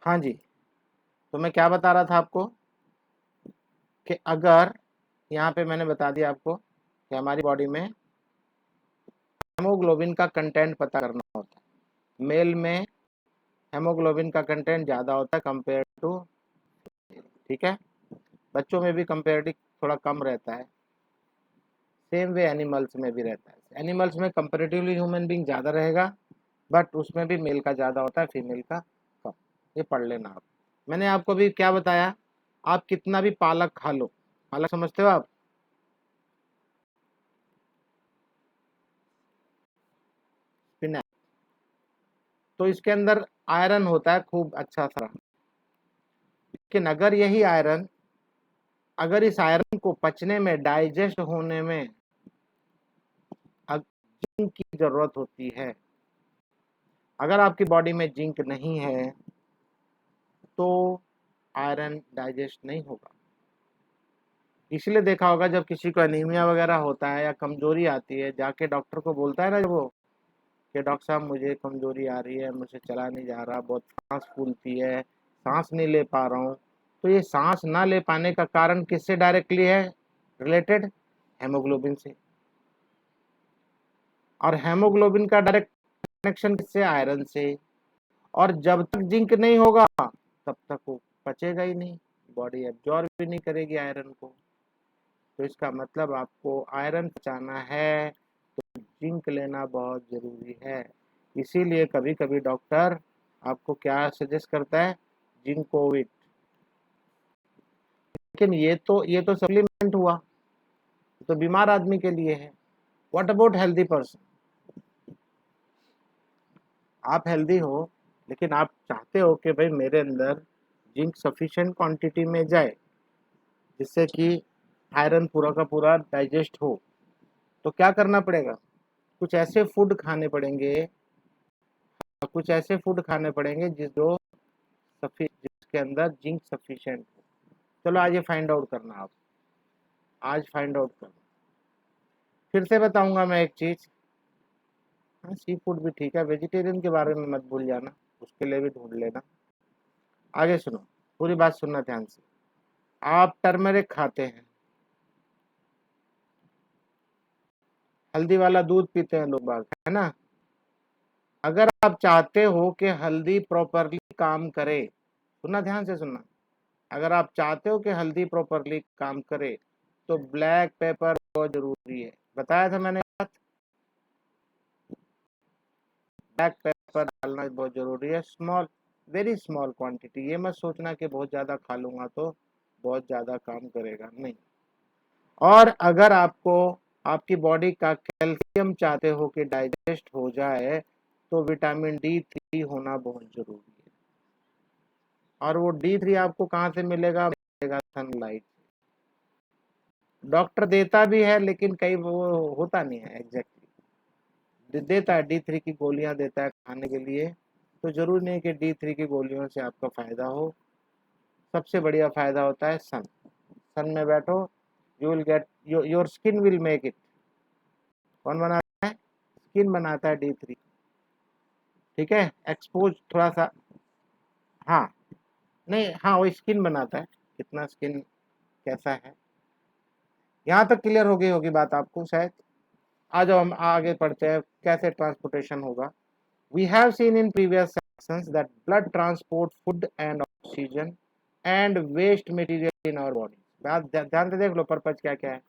हाँ जी, तो मैं क्या बता रहा था आपको कि अगर यहाँ पे मैंने बता दिया आपको कि हमारी बॉडी में हेमोग्लोबिन का कंटेंट पता करना होता है। मेल में हेमोग्लोबिन का कंटेंट ज़्यादा होता है कंपेयर टू, ठीक है। बच्चों में भी कंपेरेटिव थोड़ा कम रहता है, सेम वे एनिमल्स में भी रहता है। एनिमल्स में कंपेरेटिवली ह्यूमन बीइंग ज़्यादा रहेगा, बट उसमें भी मेल का ज़्यादा होता है, फीमेल का कम। ये पढ़ लेना आप। मैंने आपको भी क्या बताया, आप कितना भी पालक खा लो, पालक समझते हो आप, स्पिनच, तो इसके अंदर आयरन होता है खूब अच्छा सा। लेकिन अगर यही आयरन, अगर इस आयरन को पचने में, डाइजेस्ट होने में जिंक की जरूरत होती है, अगर आपकी बॉडी में जिंक नहीं है तो आयरन डाइजेस्ट नहीं होगा। इसलिए देखा होगा जब किसी को एनीमिया वगैरह होता है या कमजोरी आती है, जाके डॉक्टर को बोलता है ना वो कि डॉक्टर साहब मुझे कमजोरी आ रही है, मुझसे चला नहीं जा रहा, बहुत सांस फूलती है, सांस नहीं ले पा रहा हूँ। तो ये सांस ना ले पाने का कारण किससे डायरेक्टली है रिलेटेड? हेमोग्लोबिन से। और हेमोग्लोबिन का डायरेक्ट कनेक्शन किससे? आयरन से। और जब तक जिंक नहीं होगा तब तक वो पचेगा ही नहीं, बॉडी एब्जॉर्ब भी नहीं करेगी आयरन को। तो इसका मतलब आपको आयरन पचाना है तो जिंक लेना बहुत जरूरी है। इसीलिए कभी कभी डॉक्टर आपको क्या सजेस्ट करता है? जिंकोविट। लेकिन ये तो सप्लीमेंट हुआ, तो बीमार आदमी के लिए है। What about healthy person? आप हेल्दी हो लेकिन आप चाहते हो कि भाई मेरे अंदर जिंक सफिशिएंट क्वांटिटी में जाए, जिससे कि आयरन पूरा का पूरा डाइजेस्ट हो। तो क्या करना पड़ेगा? कुछ ऐसे फूड खाने पड़ेंगे, कुछ ऐसे फूड खाने पड़ेंगे जिसके अंदर जिंक सफिशिएंट हो। चलो आज ये फाइंड आउट करना आप, आज फाइंड आउट करना। फिर से बताऊंगा मैं एक चीज, हाँ सी फूड भी ठीक है, वेजिटेरियन के बारे में मत भूल जाना, उसके लिए भी ढूंढ लेना। आगे सुनो, पूरी बात सुनना ध्यान से। आप टर्मरिक खाते हैं, हल्दी वाला दूध पीते हैं लोग बाग, है ना। अगर आप चाहते हो कि हल्दी प्रॉपरली काम करे, सुनना ध्यान से सुनना, अगर आप चाहते हो कि हल्दी प्रॉपरली काम करे तो ब्लैक पेपर बहुत जरूरी है। बताया था मैंने बात, ब्लैक पेपर डालना बहुत जरूरी है, स्मॉल, वेरी स्मॉल क्वांटिटी। ये मत सोचना कि बहुत ज़्यादा खा लूंगा तो बहुत ज़्यादा काम करेगा, नहीं। और अगर आपको आपकी बॉडी का कैल्शियम चाहते हो कि डाइजेस्ट हो जाए तो विटामिन D3 होना बहुत जरूरी है। और वो D3 आपको कहाँ से मिलेगा? मिलेगा सनलाइट। डॉक्टर देता भी है लेकिन कई वो होता नहीं है एग्जैक्टली, देता है D3 की गोलियां देता है खाने के लिए। तो जरूरी नहीं कि D3 की गोलियों से आपका फायदा हो। सबसे बढ़िया फायदा होता है सन। सन में बैठो, you will get, your skin will make it. कौन बनाता है? स्किन बनाता है D3, ठीक है। एक्सपोज थोड़ा सा, हाँ, नहीं हाँ वो स्किन बनाता है, कितना स्किन कैसा है। यहाँ तक क्लियर हो गई होगी बात आपको शायद। आ जाओ हम आगे पढ़ते हैं कैसे ट्रांसपोर्टेशन होगा। We have seen in previous sections that blood transport food and oxygen and waste material in our body। ध्यान से देख लो पर्पज क्या क्या है,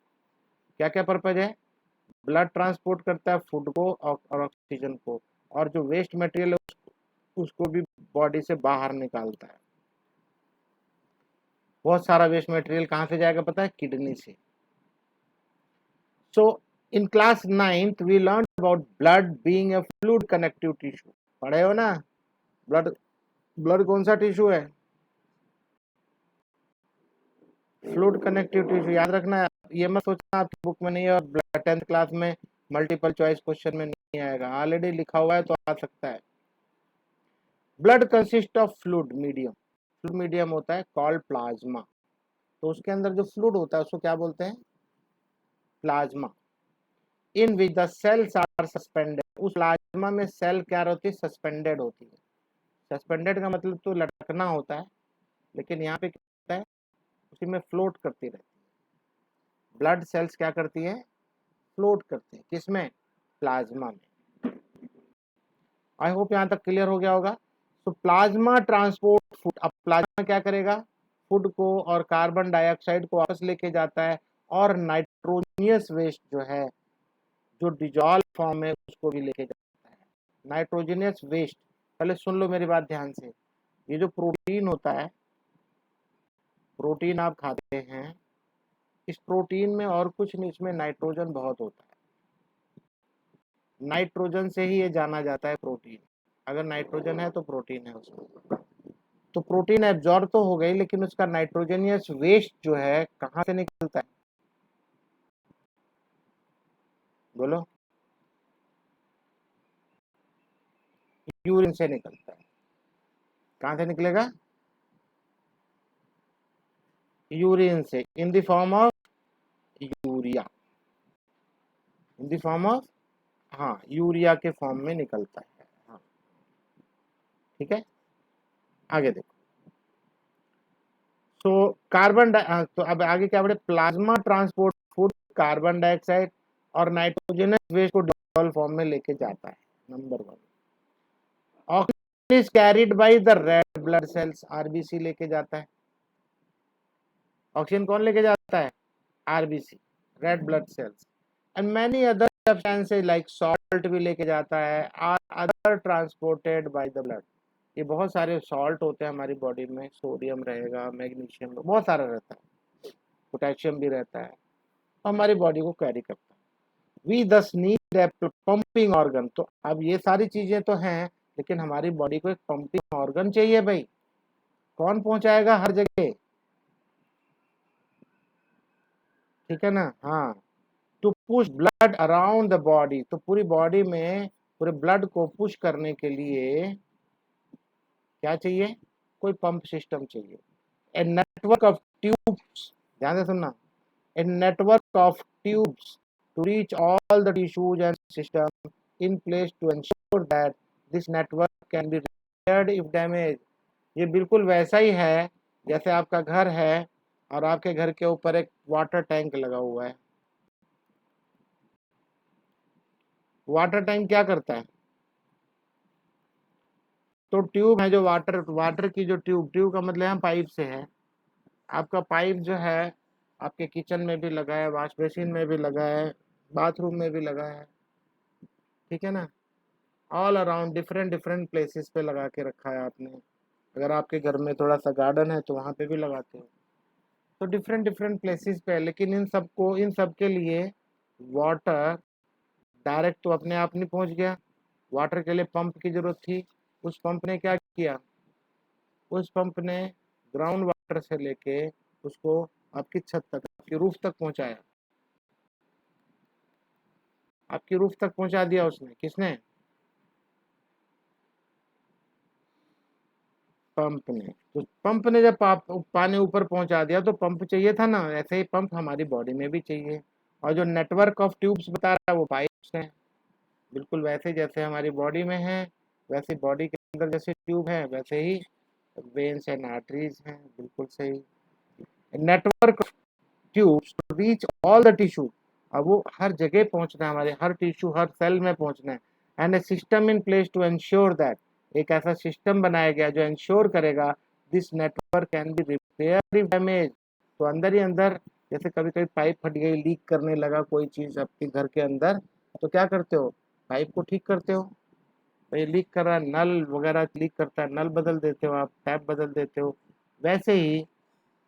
क्या क्या पर्पज है। ब्लड ट्रांसपोर्ट करता है फूड को और ऑक्सीजन को, और जो वेस्ट मटेरियल है उसको भी बॉडी से बाहर निकालता है। बहुत सारा वेस्ट मटेरियल कहाँ से जाएगा पता है? किडनी से। So in class 9th we learned about blood being a fluid connective tissue। पढ़े हो ना? ब्लड, ब्लड कौन सा टिश्यू है? Fluid connective tissue. याद रखना है, ये मत सोचना आपकी बुक में नहीं है और 10th क्लास में मल्टीपल चॉइस क्वेश्चन में नहीं आएगा, ऑलरेडी लिखा हुआ है तो आ सकता है। Blood consist of fluid medium, fluid medium होता है कॉल्ड प्लाज्मा। तो उसके अंदर जो फ्लूइड होता है उसको क्या बोलते हैं? Plasma. In which the cells are suspended, उस प्लाज्मा में सेल क्या होती है? सस्पेंडेड होती है। सस्पेंडेड का मतलब तो लटकना होता है, लेकिन यहाँ पे क्या होता है, उसी में फ्लोट करती रहती है। ब्लड सेल्स क्या करती है, फ्लोट करती है, किसमें, प्लाज्मा में। आई होप यहाँ तक क्लियर हो गया होगा। तो प्लाज्मा ट्रांसपोर्ट फूड, अब प्लाज्मा क्या करेगा, फूड को और कार्बन डाइऑक्साइड को वापस लेके जाता है, और नाइट्रोजनियस वेस्ट जो है, जो डिजॉल्व फॉर्म में, उसको भी लेके जाता है। नाइट्रोजनियस वेस्ट, पहले सुन लो मेरी बात ध्यान से। ये जो प्रोटीन होता है, प्रोटीन आप खाते हैं, इस प्रोटीन में और कुछ नहीं, इसमें नाइट्रोजन बहुत होता है। नाइट्रोजन से ही ये जाना जाता है प्रोटीन। अगर नाइट्रोजन है तो प्रोटीन है उसमें। तो प्रोटीन एब्जॉर्ब तो हो गई, लेकिन उसका नाइट्रोजनियस वेस्ट जो है कहाँ से निकलता है, बोलो, यूरिन से निकलता है। कहाँ से निकलेगा, यूरिन से, in the form of urea, in the form of, हाँ, यूरिया के फॉर्म में निकलता है। हाँ, ठीक है, आगे देखो। तो तो अब आगे क्या बढ़े, plasma transport food carbon dioxide और नाइट्रोजनस वेस्ट को डिसॉल्व फॉर्म में लेके जाता है। Number 1, oxygen is carried by the red blood cells, RBC लेके जाता है। ऑक्सीजन कौन लेके जाता है, RBC, red blood cells. And many other substances like salt भी लेके जाता है, are other transported by the blood. ये बहुत सारे सॉल्ट होते हैं हमारी बॉडी में, सोडियम रहेगा, मैग्नीशियम, बहुत सारा रहता है, पोटेशियम भी रहता है, हमारी बॉडी को कैरी करता है। वी दस नीड ए पंपिंग ऑर्गन। तो अब ये सारी चीजें तो हैं, लेकिन हमारी बॉडी को एक पंपिंग ऑर्गन चाहिए भाई। कौन पहुंचाएगा हर जगह, ठीक है ना, हाँ, to push blood around the body. तो पूरी बॉडी में पूरे ब्लड को पुश करने के लिए क्या चाहिए, कोई पंप सिस्टम चाहिए। ए नेटवर्क ऑफ ट्यूब्स, ध्यान से सुनना, a network of tubes to reach all the tissues and systems in place to ensure that this network can be repaired if damaged। ये बिल्कुल वैसा ही है जैसे आपका घर है और आपके घर के ऊपर एक वाटर टैंक लगा हुआ है। वाटर टैंक क्या करता है, तो ट्यूब है जो वाटर वाटर की जो ट्यूब का मतलब है पाइप से है। आपका पाइप जो है आपके किचन में भी लगा है, वॉश बेसिन में भी लगा है, बाथरूम में भी लगा है, ठीक है ना, all around different different places पे लगा के रखा है आपने। अगर आपके घर में थोड़ा सा गार्डन है तो वहाँ पे भी लगाते हो। तो डिफरेंट डिफरेंट प्लेसेस पे है, लेकिन इन सब के लिए वाटर डायरेक्ट तो अपने आप नहीं पहुँच गया। वाटर के लिए पंप की जरूरत थी। उस पंप ने क्या किया, उस पंप ने ग्राउंड वाटर से लेके उसको आपकी छत तक, आपकी रूफ तक पहुँचाया। आपकी रूफ तक पहुँचा दिया उसने, किसने, पंप ने। तो पंप ने जब पानी ऊपर पहुंचा दिया तो पंप चाहिए था ना, ऐसे ही पंप हमारी बॉडी में भी चाहिए। और जो नेटवर्क ऑफ ट्यूब्स बता रहा है वो पाइप्स हैं, बिल्कुल वैसे जैसे हमारी बॉडी में है, वैसे बॉडी के अंदर जैसे ट्यूब है वैसे ही वेन्स एंड आर्टरीज हैं, बिल्कुल सही। Network of tubes to reach all the tissue, अब वो हर जगह पहुंचना है, हमारे हर टिश्यू हर सेल में पहुंचना है। And a system in place to ensure that, एक ऐसा सिस्टम बनाया गया जो इंश्योर करेगा this network can be repair if damage. तो अंदर ही अंदर जैसे कभी कभी पाइप फट गई, लीक करने लगा कोई चीज आपके घर के अंदर, तो क्या करते हो, पाइप को ठीक करते हो। तो ये लीक कर रहा है, नल वगैरह लीक करता है, नल बदल देते हो आप, टैप बदल देते हो। वैसे ही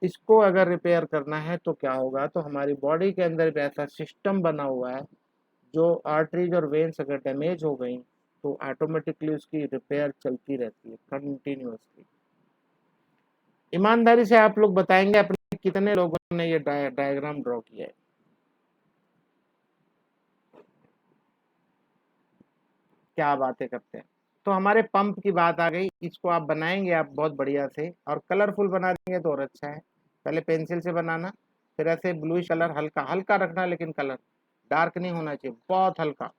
इसको अगर रिपेयर करना है तो क्या होगा, तो हमारी बॉडी के अंदर भी ऐसा सिस्टम बना हुआ है, जो आर्टरीज और वेन्स अगर डैमेज हो गई तो ऑटोमेटिकली उसकी रिपेयर चलती रहती है कंटिन्यूअसली। ईमानदारी से आप लोग बताएंगे अपने कितने लोगों ने ये डायग्राम ड्रॉ किया है, क्या बातें करते हैं। तो हमारे पंप की बात आ गई, इसको आप बनाएंगे आप बहुत बढ़िया से, और कलरफुल बना देंगे तो और अच्छा है। पहले पेंसिल से बनाना, फिर ऐसे ब्लूइश कलर, हल्का हल्का रखना, लेकिन कलर डार्क नहीं होना चाहिए, बहुत हल्का।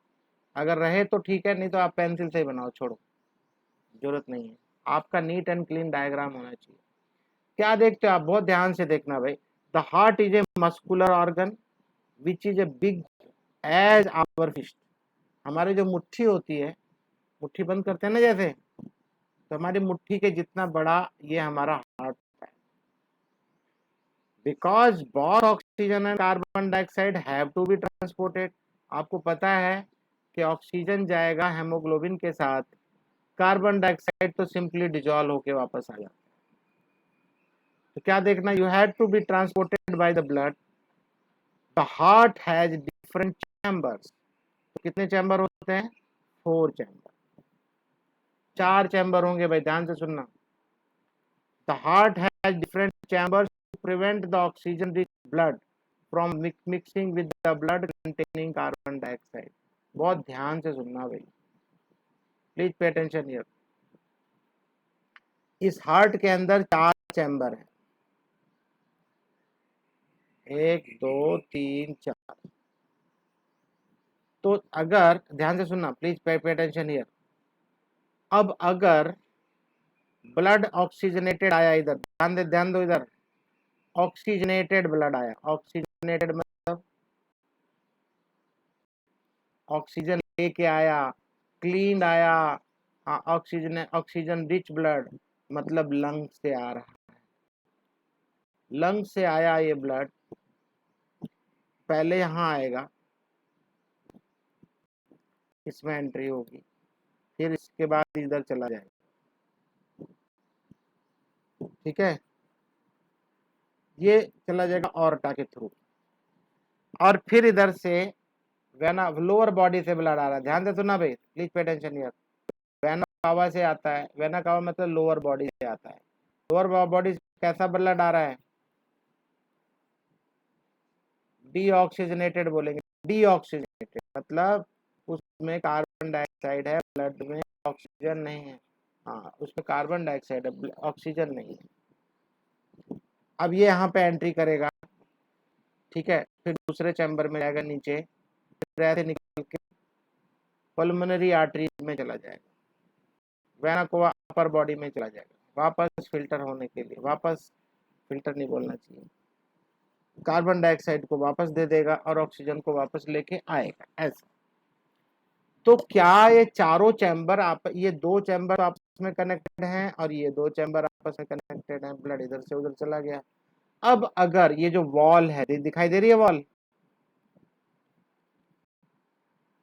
अगर रहे तो ठीक है, नहीं तो आप पेंसिल से ही बनाओ, छोड़ो, जरूरत नहीं है। आपका नीट एंड क्लीन डायग्राम होना चाहिए। क्या देखते हो आप, बहुत ध्यान से देखना भाई। The heart is a muscular organ which is a big as our fist. हमारी जो मुट्ठी होती है, मुट्ठी बंद करते हैं ना जैसे, तो हमारी मुट्ठी के जितना बड़ा ये हमारा हार्ट है। Because both oxygen and carbon dioxide have to be transported. आपको पता है कि ऑक्सीजन जाएगा हेमोग्लोबिन के साथ, कार्बन डाइऑक्साइड तो सिंपली डिजॉल्व होके वापस आ जाता है। तो क्या देखना, you have to be transported by the blood. The heart has different chambers. तो कितने चैम्बर होते हैं? 4 चैम्बर। 4 चैम्बर होंगे भाई, ध्यान से सुनना। The heart has different chambers to prevent the oxygen rich blood from mixing with the blood containing carbon dioxide. बहुत ध्यान से सुनना भाई, प्लीज पे अटेंशन हियर। इस हार्ट के अंदर 4 चैम्बर है, 1 2 3 4। तो अगर ध्यान से सुनना, प्लीज पे अटेंशन हियर। अब अगर ब्लड ऑक्सीजनेटेड आया, इधर ध्यान दो इधर, ऑक्सीजनेटेड ब्लड आया, ऑक्सीजनेटेड मतलब ऑक्सीजन लेके आया, क्लीन आया, ऑक्सीजन ऑक्सीजन रिच ब्लड मतलब लंग से आ रहा है। लंग से आया ये ब्लड, पहले यहाँ आएगा, इसमें एंट्री होगी, फिर इसके बाद इधर चला जाएगा। ठीक है, ये चला जाएगा ऑर्टा के थ्रू, और फिर इधर से वेना लोअर बॉडी से ब्लड आ रहा है। ध्यान से सुनना भाई, please pay attention here. Vena cava से आता है, वेना कावा मतलब लोअर बॉडी से आता है। लोअर बॉडी से कैसा ब्लड आ रहा है? डीऑक्सीजनेटेड बोलेंगे, डीऑक्सीजनेटेड मतलब उसमें कार्बन डाइऑक्साइड है, ब्लड में ऑक्सीजन नहीं है। हाँ, उसमें कार्बन डाइऑक्साइड है, ऑक्सीजन नहीं है। अब ये यहाँ पे एंट्री करेगा, ठीक है, फिर दूसरे चैम्बर में जाएगा नीचे, फिर ऐसे निकल के पल्मोनरी आर्टरी में चला जाएगा, वेना को अपर बॉडी में चला जाएगा, वापस फिल्टर होने के लिए, वापस फिल्टर नहीं बोलना चाहिए, कार्बन डाइऑक्साइड को वापस दे देगा और ऑक्सीजन को वापस लेके आएगा, ऐसा। तो क्या ये चारों चैम्बर आप, ये 2 चैम्बर आपस में कनेक्टेड हैं और ये 2 चैम्बर आपस में कनेक्टेड हैं, ब्लड इधर से उधर चला गया। अब अगर ये जो वॉल है, दिखाई दे रही है वॉल?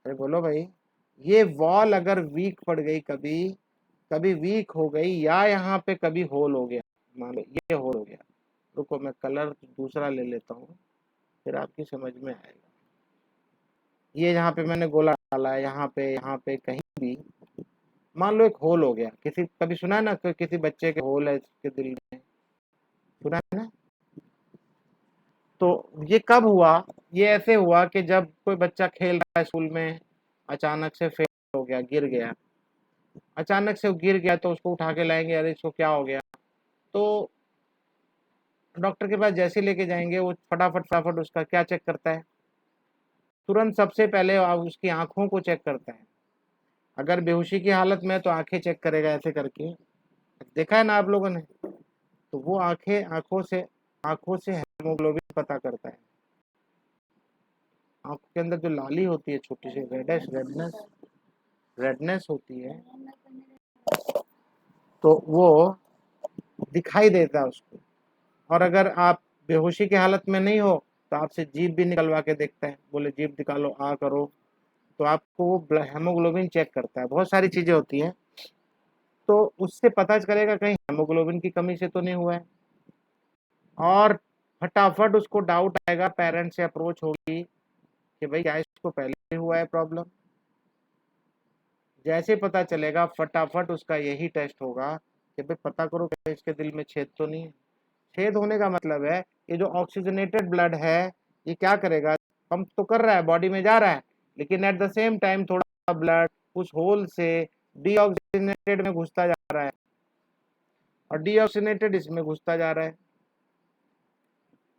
अरे बोलो भाई, ये वॉल अगर वीक पड़ गई, कभी कभी वीक हो गई, या यहाँ पे कभी होल हो गया, मान लो ये होल हो गया, रुको मैं कलर दूसरा ले लेता हूँ, फिर आपकी समझ में आएगा। ये यहाँ पे मैंने गोला डाला है, यहाँ पे कहीं भी मान लो एक होल हो गया, किसी कभी सुना है ना कि किसी बच्चे के होल है इसके दिल में, सुना है ना? तो ये कब हुआ? ये ऐसे हुआ कि जब कोई बच्चा खेल रहा है स्कूल में, अचानक से फेल हो गया, गिर गया, अचानक से वो गिर गया, तो उसको उठा के लाएंगे, अरे इसको क्या हो गया, तो डॉक्टर के पास जैसे लेके जाएंगे, वो फटाफट फटाफट उसका क्या चेक करता है? तुरंत सबसे पहले उसकी आंखों को चेक करता है। अगर बेहोशी की हालत में है तो आंखें चेक करेगा ऐसे करके, देखा है ना आप लोगों ने? तो वो आंखों से हेमोग्लोबिन पता करता है। आंखों के अंदर जो लाली होती है, छोटी सी रेडनेस होती है, तो वो दिखाई देता है उसको। और अगर आप बेहोशी की हालत में नहीं हो तो आपसे जीभ भी निकलवा के देखता है, बोले जीभ निकालो, आ करो, तो आपको वो हेमोग्लोबिन चेक करता है। बहुत सारी चीजें होती हैं, तो उससे पता करेगा कहीं हेमोग्लोबिन की कमी से तो नहीं हुआ है, और फटाफट उसको डाउट आएगा, पेरेंट्स से अप्रोच होगी कि भाई क्या इसको पहले हुआ है प्रॉब्लम। जैसे पता चलेगा, फटाफट उसका यही टेस्ट होगा कि भाई पता करो कि इसके दिल में छेद तो नहीं है। छेद होने का मतलब है ये जो ऑक्सीजनेटेड ब्लड है, ये क्या करेगा, पंप तो कर रहा है, बॉडी में जा रहा है, लेकिन एट द सेम टाइम थोड़ा ब्लड उस होल से डीऑक्सीजनेटेड में घुसता जा रहा है, और डीऑक्सीजनेटेड इसमें घुसता जा रहा है।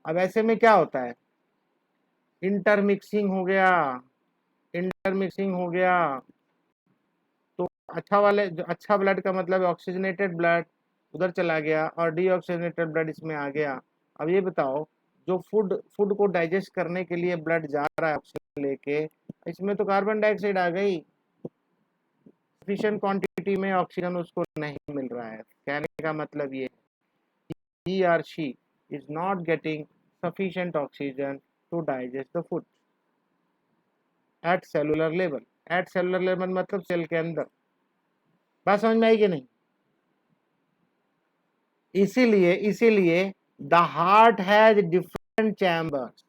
अब ऐसे में क्या होता है, इंटरमिक्सिंग हो गया, इंटरमिक्सिंग हो गया, तो अच्छा ब्लड का मतलब ऑक्सीजनेटेड ब्लड उधर चला गया और डीऑक्सीजनेटेड ब्लड इसमें आ गया। अब ये बताओ, जो फूड को डाइजेस्ट करने के लिए ब्लड जा रहा है ऑक्सीजन लेके, इसमें तो कार्बन डाइऑक्साइड आ गई, सफिशिएंट क्वांटिटी में ऑक्सीजन उसको नहीं मिल रहा है। कहने का मतलब ये, he or she is not getting sufficient oxygen to digest the food at cellular level। at cellular level मतलब सेल के अंदर। बात समझ में आई कि नहीं? इसीलिए इसीलिए the heart has different chambers,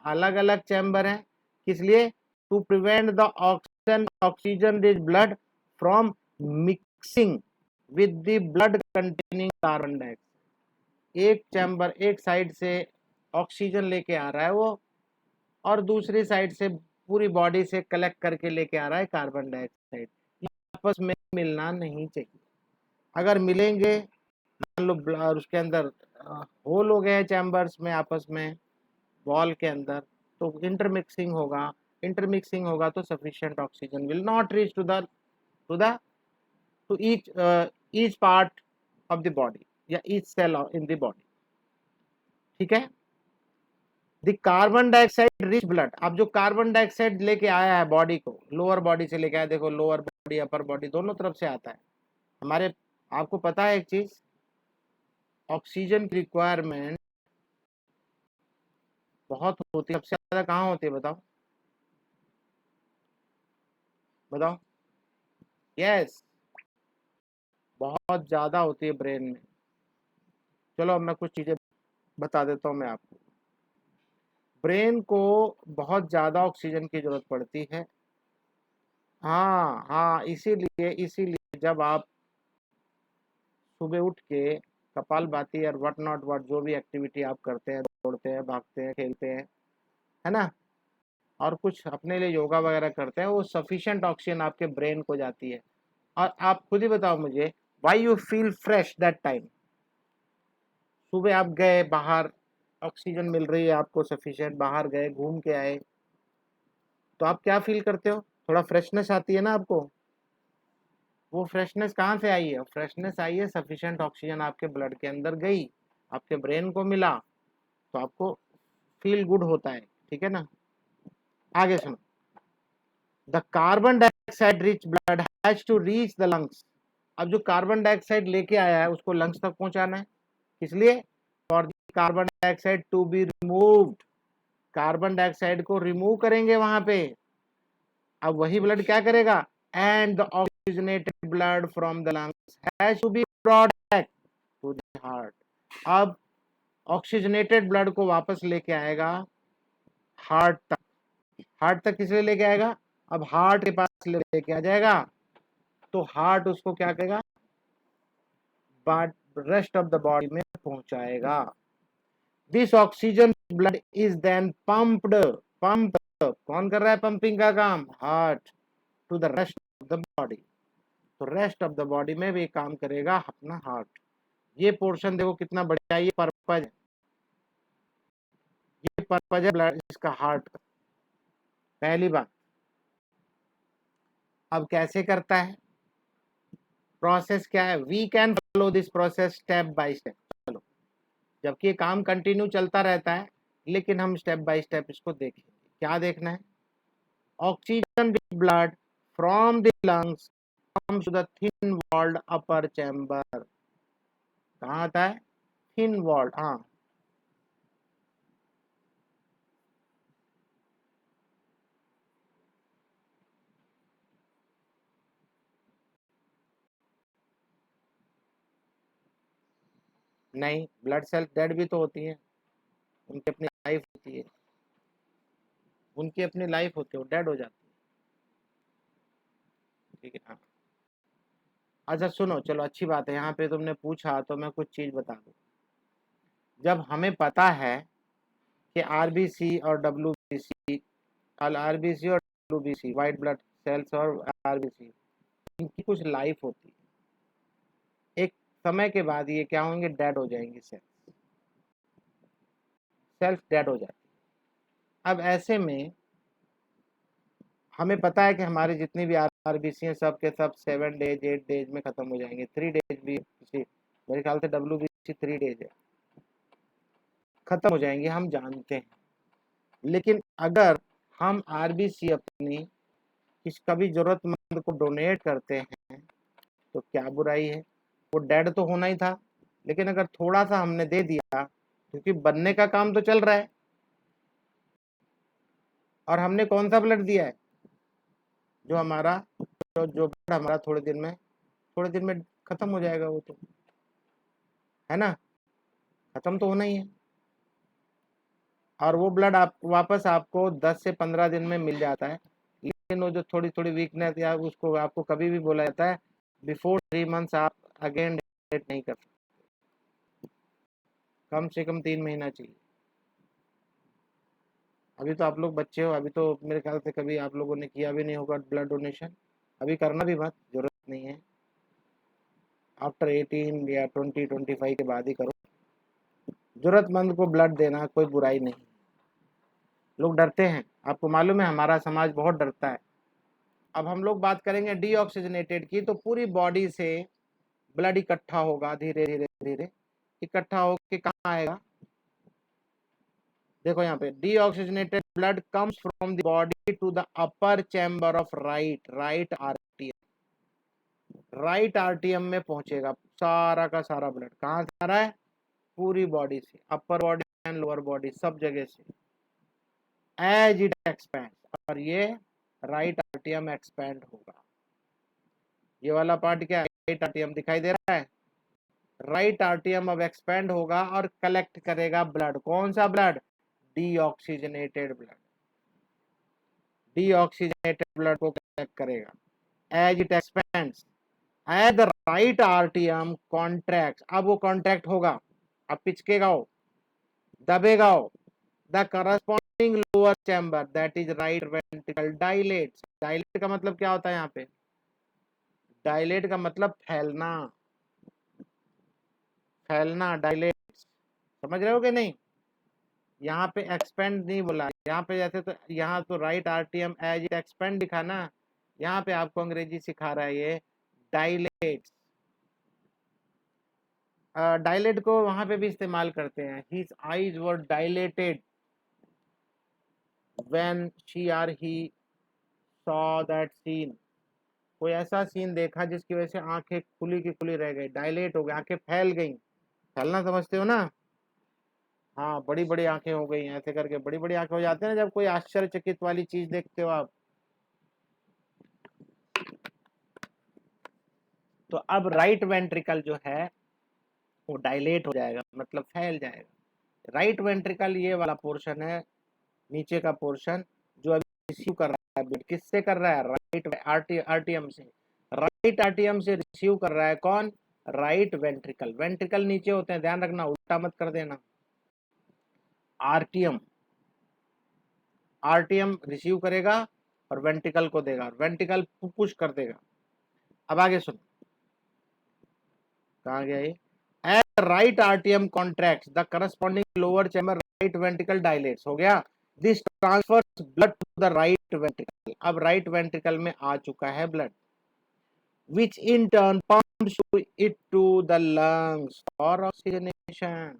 अलग अलग चैम्बर हैं। किस लिए? To prevent the oxygen rich blood from mixing with the blood containing carbon dioxide. एक चैम्बर एक साइड से ऑक्सीजन लेके आ रहा है वो, और दूसरी साइड से पूरी बॉडी से कलेक्ट करके लेके आ रहा है कार्बन डाइऑक्साइड। आपस में मिलना नहीं चाहिए। अगर मिलेंगे, मान लो उसके अंदर होल हो गए हैं चैम्बर्स में आपस में, वॉल के अंदर, तो इंटरमिक्सिंग होगा तो sufficient oxygen will not reach to the to each part of the body या each cell in the body. ठीक है? The carbon dioxide rich blood, अब जो कार्बन डाइऑक्साइड लेके आया है बॉडी को, लोअर बॉडी से लेके आया, देखो लोअर बॉडी अपर बॉडी दोनों तरफ से आता है हमारे। आपको पता है एक चीज, ऑक्सीजन की रिक्वायरमेंट बहुत होती है। सबसे ज्यादा कहाँ होती है बताओ? बताओ। यस, बहुत ज्यादा होती है ब्रेन में। चलो अब मैं कुछ चीजें बता देता हूँ मैं आपको। ब्रेन को बहुत ज्यादा ऑक्सीजन की जरूरत पड़ती है। हाँ हाँ, इसीलिए इसीलिए जब आप सुबह उठ के कपालभाति और व्हाट नॉट व्हाट जो भी एक्टिविटी आप करते हैं, दौड़ते हैं, भागते हैं, खेलते हैं, है ना, और कुछ अपने लिए योगा वगैरह करते हैं, वो सफिशिएंट ऑक्सीजन आपके ब्रेन को जाती है। और आप खुद ही बताओ मुझे, why you feel fresh that time? सुबह आप गए बाहर, ऑक्सीजन मिल रही है आपको सफिशिएंट, बाहर गए घूम के आए, तो आप क्या फील करते हो? थोड़ा फ्रेशनेस आती है ना आपको। वो फ्रेशनेस कहाँ से आई है? फ्रेशनेस आई है, सफिशिएंट ऑक्सीजन आपके ब्लड के अंदर गई, आपके ब्रेन को मिला, तो आपको फील गुड होता है। ठीक है ना? आगे सुनो, the carbon dioxide rich blood has to reach the lungs. अब जो कार्बन डाइऑक्साइड लेके आया है उसको लंग्स तक पहुंचाना है। इसलिए for the carbon dioxide to be removed, carbon dioxide को रिमूव करेंगे वहां पे। अब वही ब्लड क्या करेगा? And the oxygenated blood from the lungs has to be brought back to the heart. अब ऑक्सीजनेटेड ब्लड को वापस लेके आएगा हार्ट तक। हार्ट तक किस लिए लेके आएगा? अब हार्ट के पास लेके आ जाएगा, तो हार्ट उसको क्या करेगा? But rest of the body में पहुंचाएगा। This oxygen blood is then pumped, कौन कर रहा है पंपिंग का काम? Heart, to the rest of the body. तो रेस्ट ऑफ द बॉडी में भी काम करेगा अपना हार्ट। ये पोर्शन देखो कितना बढ़िया, ये पर्पज, ये पर्पज है ब्लड इसका, हार्ट का। पहली बात, अब कैसे करता है, प्रोसेस क्या है? We can follow this process step by step. चलो, जबकि ये काम कंटिन्यू चलता रहता है, लेकिन हम स्टेप बाय स्टेप इसको देखेंगे। क्या देखना है? Oxygen rich blood from the lungs comes to the thin walled upper chamber। कहाँ आता है? थिन वॉल्ड, हाँ। नहीं, ब्लड सेल डेड भी तो होती है, उनकी अपनी लाइफ होती है, उनकी अपनी लाइफ होती है, वो डेड हो जाती है। ठीक है, हाँ। अच्छा सुनो, चलो अच्छी बात है, यहाँ पे तुमने पूछा तो मैं कुछ चीज बता दूं। जब हमें पता है कि आरबीसी और डब्ल्यूबीसी, आरबीसी और डब्ल्यूबीसी, व्हाइट ब्लड सेल्स और आरबीसी, इनकी कुछ लाइफ होती है। एक समय के बाद ये क्या होंगे? डेड हो जाएंगे, सेल्फ डेड हो जाती है। अब ऐसे में हमें पता है कि हमारे जितनी भी आरबीसी हैं सब के सब 7 डेज 8 डेज में खत्म हो जाएंगे, 3 डेज भी किसी, मेरे ख्याल से WBC 3 डेज है, खत्म हो जाएंगे, हम जानते हैं। लेकिन अगर हम आरबीसी अपनी कभी जरूरतमंद को डोनेट करते हैं तो क्या बुराई है? वो डेड तो होना ही था, लेकिन अगर थोड़ा सा हमने दे दिया, क्योंकि बनने का काम तो चल रहा है, और हमने कौन सा ब्लड दिया है? जो हमारा जो ब्लड हमारा थोड़े दिन में खत्म हो जाएगा, वो तो है ना, खत्म तो होना ही है। और वो ब्लड आप वापस आपको 10 से 15 दिन में मिल जाता है। लेकिन वो जो थोड़ी थोड़ी वीकनेस या उसको आपको कभी भी बोला जाता है बिफोर 3 मंथ्स आप अगेन डोनेट नहीं कर सकते, कम से कम 3 महीना चाहिए। अभी तो आप लोग बच्चे हो, अभी तो मेरे ख्याल से कभी आप लोगों ने किया भी नहीं होगा ब्लड डोनेशन, अभी करना भी मत, जरूरत नहीं है। आफ्टर 18 या 20-25 के बाद ही करो। जरूरतमंद को ब्लड देना कोई बुराई नहीं। लोग डरते हैं, आपको मालूम है हमारा समाज बहुत डरता है। अब हम लोग बात करेंगे डीऑक्सीजनेटेड की, तो पूरी बॉडी से ब्लड इकट्ठा होगा, धीरे धीरे धीरे इकट्ठा होकर कहाँ आएगा? देखो यहाँ पे, deoxygenated blood comes from the body to the upper chamber of right आरटीएम। राइट आरटीएम में पहुंचेगा सारा का सारा ब्लड। कहाँ से आ रहा है? पूरी बॉडी से, upper body and lower body सब जगह से, एज इट एक्सपैंड। और ये राइट आरटीएम एक्सपैंड होगा। ये वाला पार्ट क्या है? राइट आरटीएम दिखाई दे रहा है। राइट आरटीएम अब एक्सपैंड होगा और कलेक्ट करेगा ब्लड। कौन सा blood? Deoxygenated blood. Deoxygenated blood को कलेक्ट करेगा as it expands, as the right आरटीएम कॉन्ट्रैक्ट। अब वो कॉन्ट्रैक्ट होगा, अब पिचकेगा हो, दबेगा हो, the corresponding lower chamber that is right ventricle dilates. Dilate का मतलब क्या होता है? यहाँ पे डायलेट का मतलब फैलना, फैलना, डायलेट, समझ रहे हो कि नहीं? यहाँ पे एक्सपेंड नहीं बोला, यहाँ पे जैसे तो यहाँ तो राइट आरटीएम एज इट एक्सपेंड दिखा ना, यहाँ पे आपको अंग्रेजी सिखा रहा है ये डायलेट। डायलेट को वहां पे भी इस्तेमाल करते हैं। His eyes were dilated when she are he saw that scene. कोई ऐसा सीन देखा जिसकी वजह से आंखें खुली की खुली रह गई, डायलेट हो गई, आंखें फैल गई। फैलना समझते हो ना? हाँ, बड़ी बड़ी आंखें हो गई, ऐसे करके बड़ी बड़ी आंखें हो जाते हैं ना जब कोई आश्चर्यचकित वाली चीज देखते हो आप। तो अब राइट वेंट्रिकल जो है वो डायलेट हो जाएगा, मतलब फैल जाएगा। राइट वेंट्रिकल ये वाला पोर्शन है, नीचे का पोर्शन, जो अभी रिसीव कर रहा है ब्लड। किससे कर रहा है? राइट आरटीएम से। राइट आरटीएम से रिसीव कर रहा है कौन? Right ventricle. वेंट्रिकल नीचे होते हैं, ध्यान रखना, उल्टा मत कर देना। आरटीएम, आरटीएम रिसीव करेगा और वेंट्रिकल को देगा, वेंट्रिकल पुश कर देगा। अब आगे सुनो, कहाँ गया ये? एज राइट आरटीएम contracts the corresponding lower chamber right ventricle dilates. हो गया। This transfers blood to the right ventricle. अब राइट वेंट्रिकल में आ चुका है blood, which in turn pumps it to the lungs for oxygenation।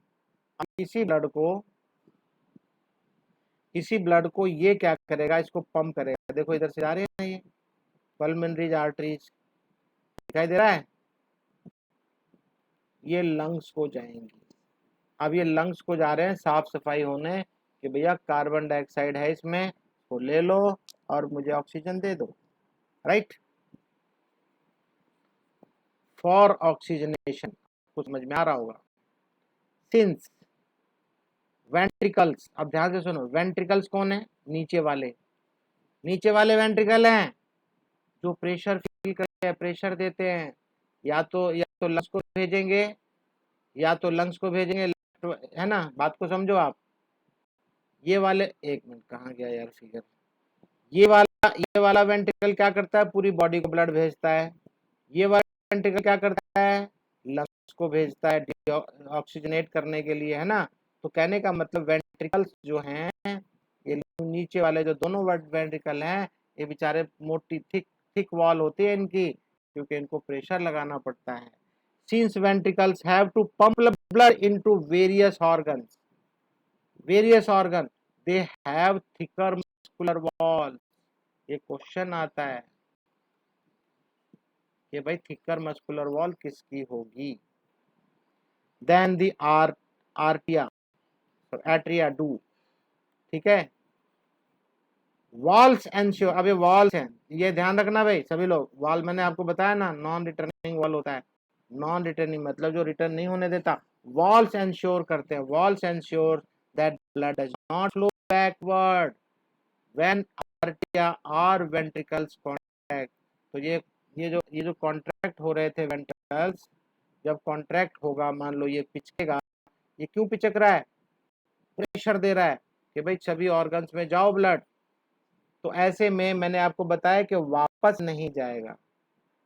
अब इसी ब्लड को ये क्या करेगा? इसको पंप करेगा। देखो इधर से जा रहे हैं ये पल्मोनरी आर्टरीज, दिखाई दे रहा है, ये लंग्स को जाएंगी। अब ये लंग्स को जा रहे हैं साफ सफाई होने कि भैया कार्बन डाइऑक्साइड है इसमें, तो ले लो और मुझे ऑक्सीजन दे दो, राइट, फॉर ऑक्सीजनेशन। कुछ समझ में आ रहा होगा। सिंस वेंट्रिकल्स, अब ध्यान से सुनो, वेंट्रिकल्स कौन है? नीचे वाले वेंट्रिकल हैं जो प्रेशर फील करते हैं, प्रेशर देते हैं। या तो लंग्स को भेजेंगे, है ना, बात को समझो आप। ये वाले, एक मिनट, कहाँ गया यार फिगर? ये वाला वेंट्रिकल क्या करता है? पूरी बॉडी को ब्लड भेजता है। ये वाला वेंट्रिकल क्या करता है? लंग्स को भेजता है ऑक्सीजनेट करने के लिए, है ना। तो कहने का मतलब वेंट्रिकल्स जो हैं, ये नीचे वाले जो दोनों वेंट्रिकल हैं, ये बेचारे मोटी थिक थिक वॉल होती है इनकी, क्योंकि इनको प्रेशर लगाना पड़ता है। Since ventricles have to pump blood into various organs, they have thicker muscular walls. ये क्वेश्चन आता है कि भाई थिकर मस्कुलर वॉल किसकी होगी? देन द एट्रिया डू, ठीक है। वॉल्स एंश्योर, अब ये वॉल्स हैं, ये ध्यान रखना भाई सभी लोग। वॉल मैंने आपको बताया ना, नॉन रिटर्निंग वॉल होता है। नॉन रिटर्निंग मतलब जो रिटर्न नहीं होने देता। वॉल्स एंश्योर करते हैं, walls ensure that blood does not flow backward when आर्टिया और वेंट्रिकल्स कॉन्ट्रैक्ट। तो ये जो कॉन्ट्रैक्ट हो रहे थे वेंट्रिकल्स, जब कॉन्ट्रैक्ट होगा, मान लो ये पिचकेगा, ये क्यों पिचक रहा है? प्रेशर दे रहा है कि भाई सभी ऑर्गन्स में जाओ ब्लड। तो ऐसे में मैंने आपको बताया कि वापस नहीं जाएगा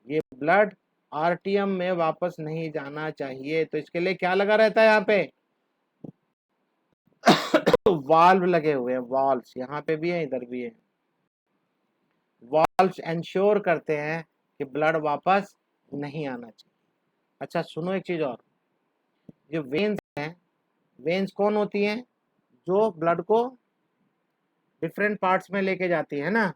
ये ब्लड, आरटीएम में वापस नहीं जाना चाहिए। तो इसके लिए क्या लगा रहता है यहाँ पे? वाल्व लगे हुए हैं, वाल्व्स यहाँ पे भी है, इधर भी है। वाल्व्स इंश्योर करते हैं कि ब्लड वापस नहीं आना चाहिए। अच्छा सुनो एक चीज और, जो वेन्स हैं, वेन्स कौन होती हैं? जो ब्लड को डिफरेंट पार्ट्स में लेके जाती है ना।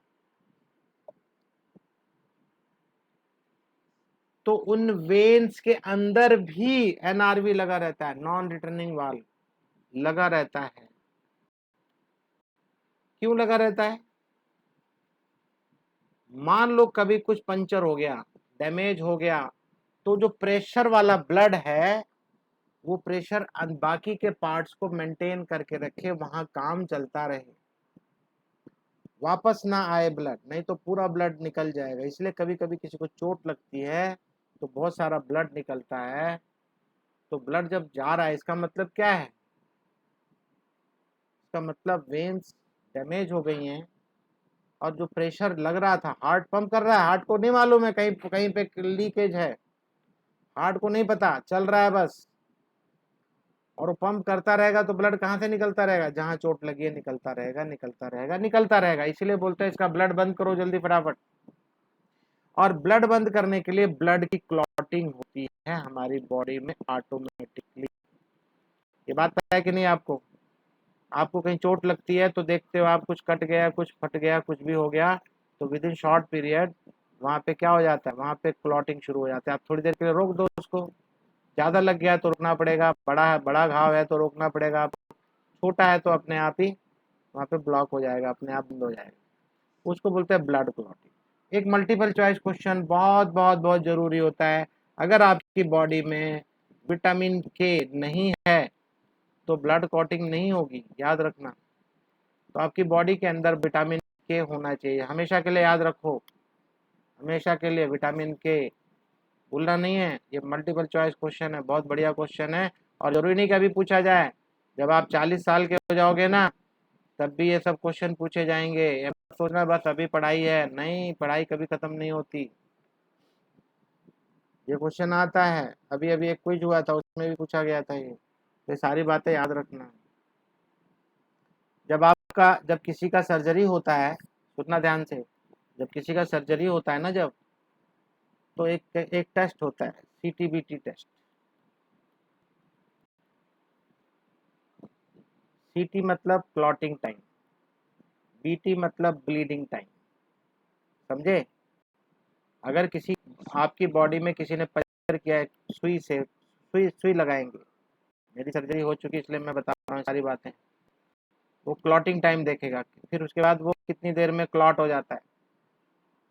तो उन वेन्स के अंदर भी एनआरवी लगा रहता है, नॉन रिटर्निंग वाल्व लगा रहता है। क्यों लगा रहता है? मान लो कभी कुछ पंचर हो गया, डैमेज हो गया, तो जो प्रेशर वाला ब्लड है वो प्रेशर बाकी के पार्ट्स को मेंटेन करके रखे, वहां काम चलता रहे, वापस ना आए ब्लड, नहीं तो पूरा ब्लड निकल जाएगा। इसलिए कभी कभी किसी को चोट लगती है तो बहुत सारा ब्लड निकलता है। तो ब्लड जब जा रहा है, इसका मतलब क्या है? इसका मतलब वेन्स डैमेज हो गई हैं, और जो प्रेशर लग रहा था, हार्ट पंप कर रहा है, हार्ट को नहीं मालूम है कहीं कहीं पे लीकेज है, हार्ट को नहीं पता, चल रहा है बस, और वो पंप करता रहेगा तो ब्लड कहाँ से निकलता रहेगा? जहां चोट लगी है निकलता रहेगा, निकलता रहेगा, निकलता रहेगा। इसलिए बोलते हैं इसका ब्लड बंद करो जल्दी फटाफट। और ब्लड बंद करने के लिए ब्लड की क्लॉटिंग होती है हमारी बॉडी में ऑटोमेटिकली। ये बात पता है कि नहीं आपको? आपको कहीं चोट लगती है तो देखते हो आप, कुछ कट गया, कुछ फट गया, कुछ भी हो गया, तो विद इन शॉर्ट पीरियड वहाँ पे क्या हो जाता है? वहाँ पे क्लॉटिंग शुरू हो जाता है। आप थोड़ी देर के लिए रोक दो उसको, ज़्यादा लग गया तो रोकना पड़ेगा, बड़ा घाव है तो रोकना पड़ेगा, छोटा है तो अपने आप ही वहाँ पे ब्लॉक हो जाएगा, अपने आप बंद हो जाएगा। उसको बोलते हैं ब्लड क्लॉटिंग। एक मल्टीपल चॉइस क्वेश्चन बहुत बहुत बहुत जरूरी होता है। अगर आपकी बॉडी में विटामिन के नहीं है तो ब्लड क्लॉटिंग नहीं होगी, याद रखना। तो आपकी बॉडी के अंदर विटामिन के होना चाहिए, हमेशा के लिए याद रखो, हमेशा के लिए विटामिन के भूलना नहीं है। ये मल्टीपल चॉइस क्वेश्चन है, बहुत बढ़िया क्वेश्चन है, और जरूरी नहीं कि अभी पूछा जाए। जब आप 40 साल के हो जाओगे ना, तब भी ये सब क्वेश्चन पूछे जाएंगे। ये मत सोचना बस अभी पढ़ाई है, नहीं, पढ़ाई कभी खत्म नहीं होती। ये क्वेश्चन आता है, अभी अभी एक क्विज हुआ था उसमें भी पूछा गया था ये सारी बातें याद रखना। जब किसी का सर्जरी होता है, सुनना ध्यान से, जब किसी का सर्जरी होता है ना, जब, तो एक टेस्ट होता है, सीटीबीटी टेस्ट। सीटी मतलब क्लॉटिंग टाइम, बीटी मतलब ब्लीडिंग टाइम, समझे? अगर किसी आपकी बॉडी में किसी ने पंचर किया है, सुई से सुई लगाएंगे, मेरी सर्जरी हो चुकी है इसलिए मैं बता रहा हूँ सारी बातें। वो क्लॉटिंग टाइम देखेगा, फिर उसके बाद वो कितनी देर में क्लॉट हो जाता है,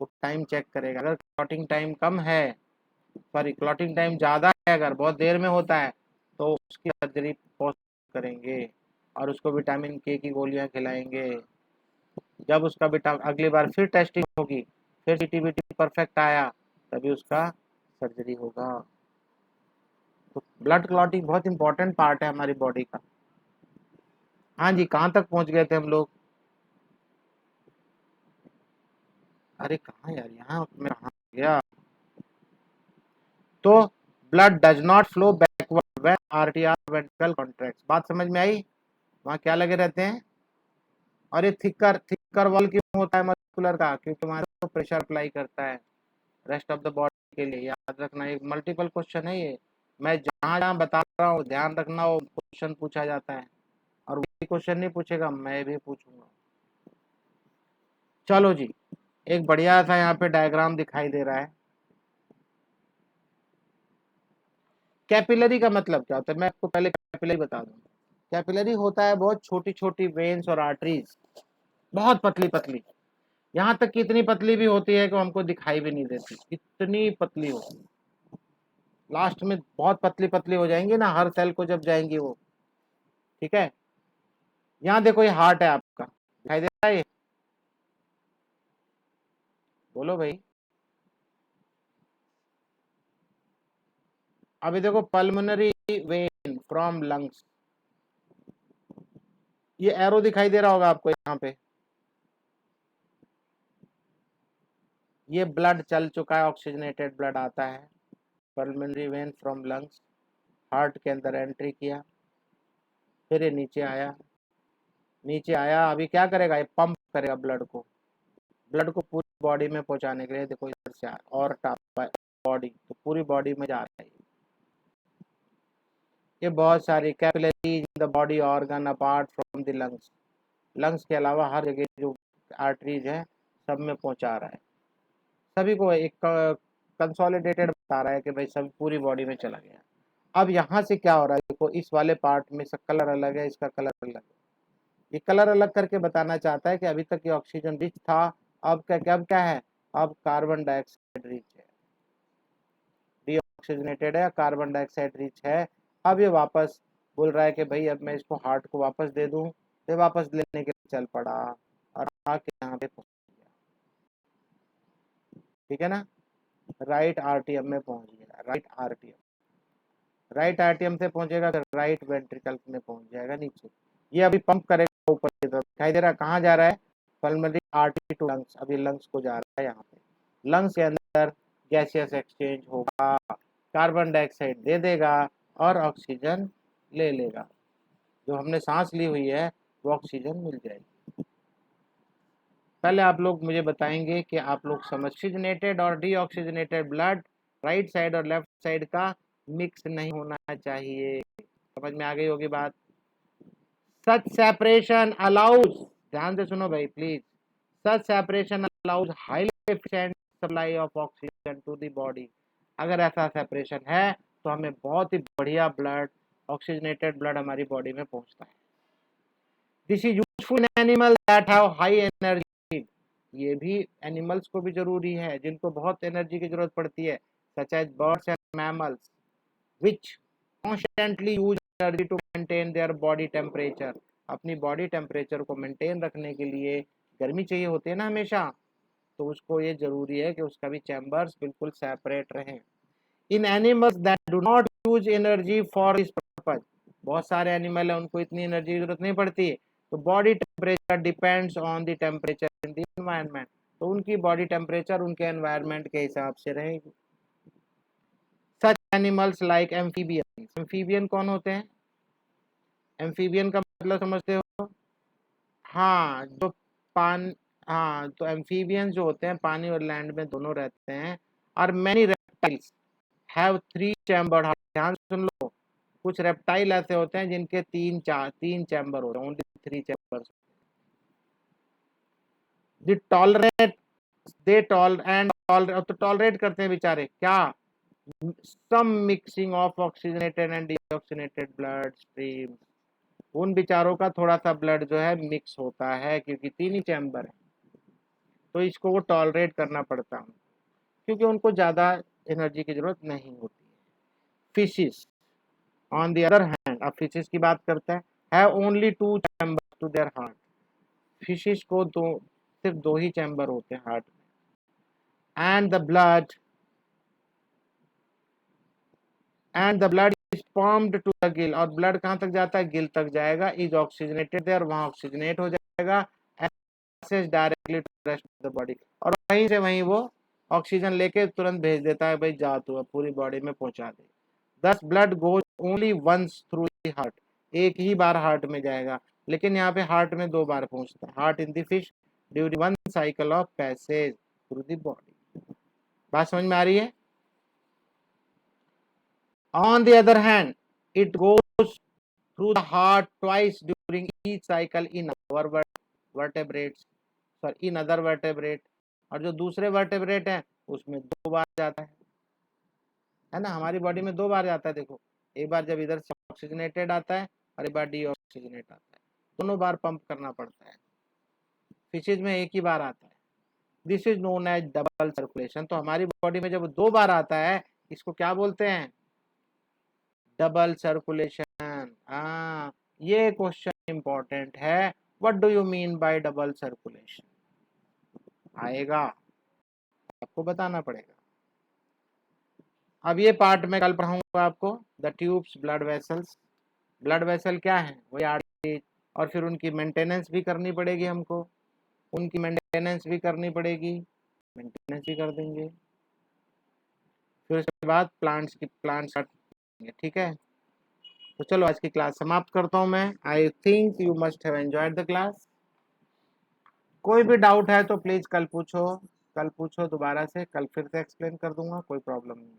वो टाइम चेक करेगा। अगर क्लॉटिंग टाइम कम है, सॉरी क्लॉटिंग टाइम ज़्यादा है, अगर बहुत देर में होता है, तो उसकी सर्जरी पोस्ट करेंगे और उसको विटामिन के की गोलियां खिलाएंगे। जब उसका अगली बार फिर टेस्टिंग होगी, फिर सीटीबीटी परफेक्ट आया, तभी उसका सर्जरी होगा। तो ब्लड क्लॉटिंग बहुत इंपॉर्टेंट पार्ट है हमारी बॉडी का। हाँ जी, कहाँ तक पहुँच गए थे हम लोग? अरे कहाँ यार, यहाँ मैं कहाँ गया? तो blood does not flow backward when RTR ventricle contracts. बात समझ में आई? वहाँ क्या लगे रहते हैं? और ये थिकर वॉल क्यों होता है? मस्कुलर का, क्योंकि तुम्हारे प्रेशर अप्लाई करता है रेस्ट ऑफ द बॉडी के लिए। याद रखना, एक मल्टीपल क्वेश्चन है ये, मैं जहाँ जहाँ बता रहा हूँ ध्यान रखना, वो क्वेश्चन पूछा जाता है और वही क्वेश्चन नहीं पूछेगा, मैं भी पूछूंगा। चलो जी, एक बढ़िया सा यहाँ पे डायग्राम दिखाई दे रहा है। कैपिलरी का मतलब क्या होता है, मैं आपको पहले कैपिलरी बता दूं। कैपिलरी होता है बहुत छोटी छोटी वेन्स और आर्टरीज, बहुत पतली पतली, यहाँ तक कि इतनी पतली भी होती है कि हमको दिखाई भी नहीं देती, इतनी पतली होती है। लास्ट में बहुत पतली पतली हो जाएंगी ना, हर सेल को जब जाएंगी वो, ठीक है। यहाँ देखो ये हार्ट है आपका, दिखाई दे रहा है ये, बोलो भाई। अभी देखो पल्मोनरी वेन फ्रॉम लंग्स, ये एरो दिखाई दे रहा होगा आपको यहाँ पे, ये ब्लड चल चुका है, ऑक्सीजनेटेड ब्लड आता है, pulmonary vein from lungs, heart के अंदर एंट्री किया, फिर ये नीचे आया, नीचे आया, अभी क्या करेगा, ये पंप करेगा ब्लड को पूरी बॉडी में पहुंचाने के लिए। देखो इधर से और बॉडी, तो पूरी बॉडी में जा रहा है। ये बहुत सारी capillaries in the body organ apart from the lungs, lungs के अलावा हर जगह जो आर्टरीज है सब में पहुंचा रहा है, सभी को एक कंसोलिडेटेड बता रहा है कि भाई सब पूरी बॉडी में चला गया। अब यहाँ से क्या हो रहा है, देखो इस वाले पार्ट में इसका कलर अलग है, इसका कलर अलग है, ये कलर अलग करके बताना चाहता है कि अभी तक ये ऑक्सीजन रिच था, अब क्या है, अब कार्बन डाइऑक्साइड रिच है, डीऑक्सीजनेटेड है, कार्बन डाइऑक्साइड रिच है। अब ये वापस बोल रहा है कि भाई अब मैं इसको हार्ट को वापस दे दूं, तो वापस लेने के लिए चल पड़ा और आके यहाँ पे पहुंच गया, ठीक है ना, राइट आरटीएम में पहुंच गया, राइट आरटीएम से पहुंचेगा तो राइट वेंट्रिकल में पहुंच जाएगा नीचे। ये अभी पंप करेगा ऊपर की तरफ, दिखाई दे रहा है कहाँ जा रहा है, पल्मोनरी आर्टरी टू लंग्स, अभी लंग्स को जा रहा है यहाँ पे, लंग्स के अंदर गैसियस एक्सचेंज होगा, कार्बन डाइऑक्साइड दे देगा और ऑक्सीजन ले लेगा, जो हमने सांस ली हुई है वो ऑक्सीजन मिल जाएगी। पहले आप लोग मुझे बताएंगे कि आप लोग ऑक्सीजनेटेड और डीऑक्सीजनेटेड ब्लड राइट साइड और लेफ्ट साइड का मिक्स नहीं होना चाहिए, समझ में आ गई होगी बात। सच सेपरेशन अलाउज, ध्यान से सुनो भाई please, such separation allows highly efficient supply of oxygen to the body. अगर ऐसा सेपरेशन है तो हमें बहुत ही बढ़िया ब्लड, ऑक्सीजनेटेड ब्लड हमारी बॉडी में पहुंचता है। This is useful in animal that have high energy, ये भी एनिमल्स को भी जरूरी है जिनको बहुत एनर्जी की जरूरत पड़ती है, such as birds and mammals which constantly use energy to maintain their body temperature। अपनी बॉडी टेम्परेचर को मेंटेन रखने के लिए गर्मी चाहिए होती है ना हमेशा, तो उसको ये जरूरी है कि उसका भी चैम्बर्स बिल्कुल सेपरेट रहें। In animals that do not use energy for this purpose, बहुत सारे एनिमल है उनको इतनी एनर्जी की जरूरत नहीं पड़ती, तो body temperature depends on the temperature in the environment, तो उनकी बॉडी टेम्परेचर उनके एनवायरनमेंट के हिसाब से रहेगी। Such animals like amphibian, amphibian कौन होते हैं, एम्फीबियन का मतलब समझते हो, हाँ जो पान, हाँ तो एम्फीबियन जो होते हैं पानी और लैंड में दोनों रहते हैं। और मैनी रेप्टाइल्स हैव 3 चैम्बर, ध्यान सुन लो, कुछ रेप्टाइल ऐसे होते हैं जिनके 3 चैम्बर होते हैं, only 3 chambers. They tolerate, they टॉल एंड तो टॉलरेट करते हैं बेचारे क्या, some mixing of oxygenated and deoxygenated blood stream, उन बेचारों का थोड़ा सा ब्लड जो है मिक्स होता है, क्योंकि 3 ही चैम्बर है तो इसको वो टॉलरेट करना पड़ता है, क्योंकि उनको ज़्यादा एनर्जी की जरूरत नहीं होती है। Fishes on the other hand, अब फिशेस की बात करते हैं, have only 2 chamber to their heart, fishes को सिर्फ 2 ही चैम्बर होते हैं हार्ट में। And the blood is pumped to the gill, और ब्लड कहाँ तक जाता है, गिल तक जाएगा, इज ऑक्सीजनेटेड देयर, वहां ऑक्सीजनेट हो जाएगा, directly to rest of the body, और वहीं से वहीं वो ऑक्सीजन लेके तुरंत भेज देता है, भाई जा तू पूरी बॉडी में पहुंचा दे। Thus blood goes only once through the heart, एक ही बार हार्ट में जाएगा, लेकिन यहाँ पे हार्ट में 2 बार पहुंचता है, heart in the fish during one cycle of passage through the body. बात समझ में आ रही है? On the other hand it goes through the heart twice during each cycle in our vertebrates, sorry in other vertebrate, और जो दूसरे vertebrate हैं उसमें 2 बार जाता है ना, हमारी बॉडी में 2 बार जाता है। देखो, एक बार जब इधर से ऑक्सीजनेटेड आता है और एक बार डीऑक्सीजनेट आता है, दोनों बार पंप करना पड़ता है। फिशेज में एक ही बार आता है। This is known as double circulation. तो हमारी बॉडी में जब 2 बार आता है, इसको क्या बोलते हैं? Double circulation. हाँ, ये क्वेश्चन इंपॉर्टेंट है। What do you mean by double circulation? आएगा, आपको बताना पड़ेगा। अब ये पार्ट मैं कल पढ़ाऊंगा आपको, the tubes, blood vessels. Blood vessel क्या है? वही आर्टरीज, और फिर उनकी मेंटेनेंस भी करनी पड़ेगी हमको, उनकी मेंटेनेंस भी करनी पड़ेगी, मेंटेनेंस भी कर देंगे। फिर उसके बाद प्लांट्स, ठीक है। तो चलो आज की क्लास समाप्त करता हूँ मैं। I think you must have enjoyed the class. कोई भी डाउट है तो प्लीज कल पूछो, दोबारा से, कल फिर से एक्सप्लेन कर दूंगा, कोई प्रॉब्लम नहीं।